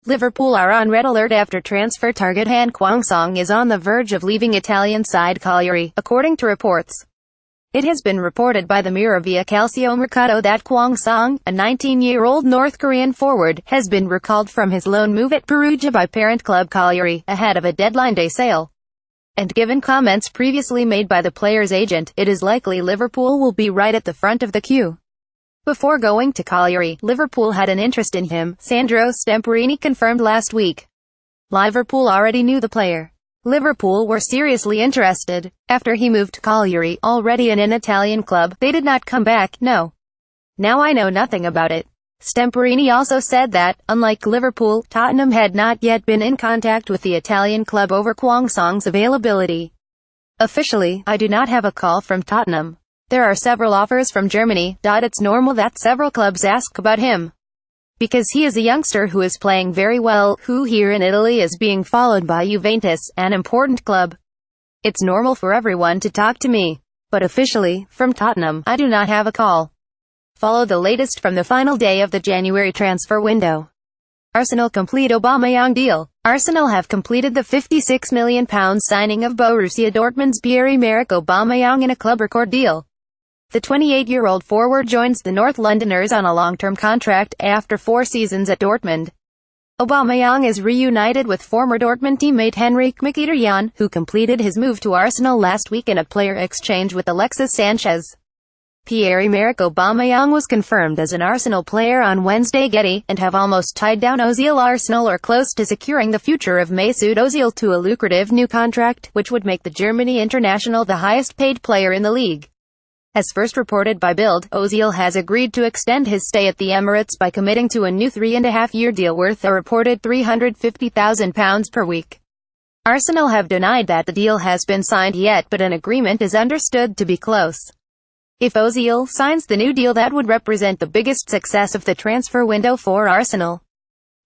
Liverpool are on red alert after transfer target Han Kwang-song is on the verge of leaving Italian side Cagliari, according to reports. It has been reported by the Mirror via Calcio Mercato that Kwang-song, a 19-year-old North Korean forward, has been recalled from his loan move at Perugia by parent club Cagliari, ahead of a deadline day sale. And given comments previously made by the player's agent, it is likely Liverpool will be right at the front of the queue. Before going to Cagliari, Liverpool had an interest in him, Sandro Stamperini confirmed last week. Liverpool already knew the player. Liverpool were seriously interested. After he moved to Cagliari, already in an Italian club, they did not come back, no. Now I know nothing about it. Stamperini also said that, unlike Liverpool, Tottenham had not yet been in contact with the Italian club over Kwang-song's availability. Officially, I do not have a call from Tottenham. There are several offers from Germany. It's normal that several clubs ask about him. Because he is a youngster who is playing very well, who here in Italy is being followed by Juventus, an important club. It's normal for everyone to talk to me. But officially, from Tottenham, I do not have a call. Follow the latest from the final day of the January transfer window. Arsenal complete Aubameyang deal. Arsenal have completed the £56 million signing of Borussia Dortmund's Pierre-Emerick Aubameyang in a club record deal. The 28-year-old forward joins the North Londoners on a long-term contract, after 4 seasons at Dortmund. Aubameyang is reunited with former Dortmund teammate Henrik Mkhitaryan, who completed his move to Arsenal last week in a player exchange with Alexis Sanchez. Pierre-Emerick Aubameyang was confirmed as an Arsenal player on Wednesday. Getty, and have almost tied down Ozil. Arsenal are close to securing the future of Mesut Ozil to a lucrative new contract, which would make the Germany international the highest-paid player in the league. As first reported by Bild, Ozil has agreed to extend his stay at the Emirates by committing to a new 3.5-year deal worth a reported £350,000 per week. Arsenal have denied that the deal has been signed yet, but an agreement is understood to be close. If Ozil signs the new deal, that would represent the biggest success of the transfer window for Arsenal.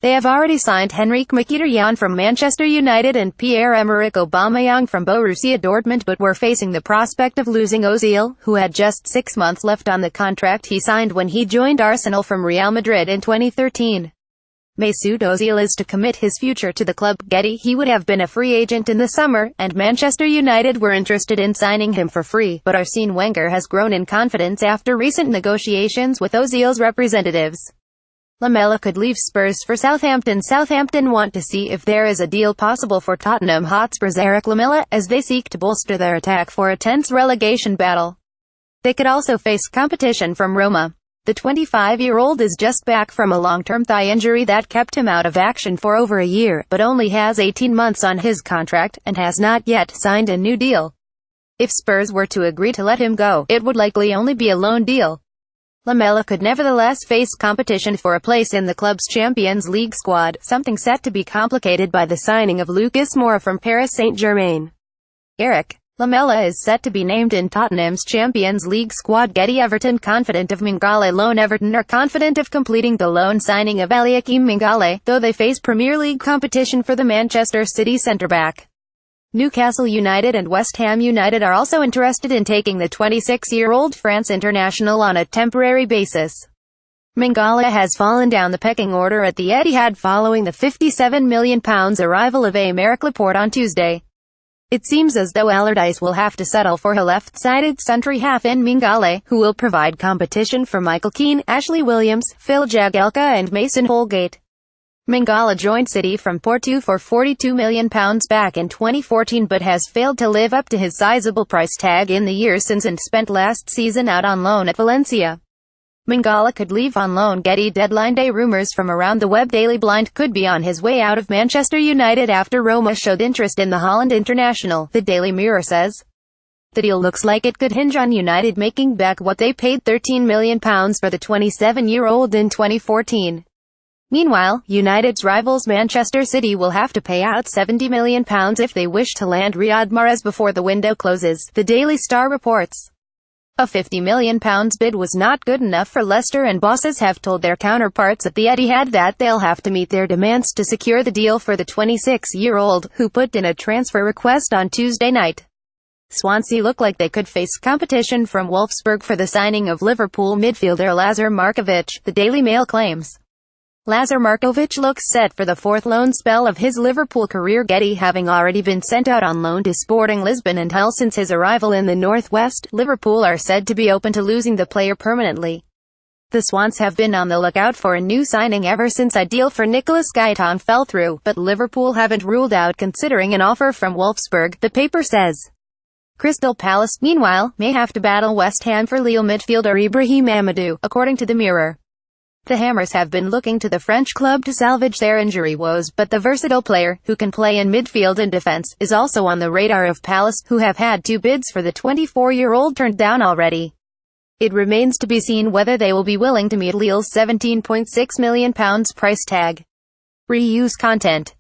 They have already signed Henrik Mkhitaryan from Manchester United and Pierre-Emerick Aubameyang from Borussia Dortmund, but were facing the prospect of losing Ozil, who had just 6 months left on the contract he signed when he joined Arsenal from Real Madrid in 2013. Mesut Ozil is to commit his future to the club. Getty, he would have been a free agent in the summer, and Manchester United were interested in signing him for free, but Arsene Wenger has grown in confidence after recent negotiations with Ozil's representatives. Lamela could leave Spurs for Southampton. Southampton want to see if there is a deal possible for Tottenham Hotspur's Eric Lamela, as they seek to bolster their attack for a tense relegation battle. They could also face competition from Roma. The 25-year-old is just back from a long-term thigh injury that kept him out of action for over a year, but only has 18 months on his contract, and has not yet signed a new deal. If Spurs were to agree to let him go, it would likely only be a loan deal. Lamela could nevertheless face competition for a place in the club's Champions League squad, something set to be complicated by the signing of Lucas Moura from Paris Saint-Germain. Eric Lamela is set to be named in Tottenham's Champions League squad. Getty, Everton confident of Mangala loan. Everton are confident of completing the loan signing of Eliakim Mangala, though they face Premier League competition for the Manchester City centre-back. Newcastle United and West Ham United are also interested in taking the 26-year-old France international on a temporary basis. Mangala has fallen down the pecking order at the Etihad following the £57 million arrival of Aymeric Laporte on Tuesday. It seems as though Allardyce will have to settle for a left-sided centre half in Mangala, who will provide competition for Michael Keane, Ashley Williams, Phil Jagielka and Mason Holgate. Mangala joined City from Porto for £42 million back in 2014, but has failed to live up to his sizable price tag in the years since and spent last season out on loan at Valencia. Mangala could leave on loan. Getty, deadline day rumours from around the web. Daily Blind could be on his way out of Manchester United after Roma showed interest in the Holland international, the Daily Mirror says. The deal looks like it could hinge on United making back what they paid £13 million for the 27-year-old in 2014. Meanwhile, United's rivals Manchester City will have to pay out £70 million if they wish to land Riyad Mahrez before the window closes, the Daily Star reports. A £50 million bid was not good enough for Leicester, and bosses have told their counterparts at the Etihad that they'll have to meet their demands to secure the deal for the 26-year-old, who put in a transfer request on Tuesday night. Swansea look like they could face competition from Wolfsburg for the signing of Liverpool midfielder Lazar Markovic, the Daily Mail claims. Lazar Markovic looks set for the fourth loan spell of his Liverpool career, Getty having already been sent out on loan to Sporting Lisbon and Hull since his arrival in the northwest. Liverpool are said to be open to losing the player permanently. The Swans have been on the lookout for a new signing ever since a deal for Nicolas Gaitan fell through, but Liverpool haven't ruled out considering an offer from Wolfsburg, the paper says. Crystal Palace, meanwhile, may have to battle West Ham for Lille midfielder Ibrahim Amadou, according to the Mirror. The Hammers have been looking to the French club to salvage their injury woes, but the versatile player, who can play in midfield and defense, is also on the radar of Palace, who have had 2 bids for the 24-year-old turned down already. It remains to be seen whether they will be willing to meet Lille's £17.6 million price tag. Reuse content.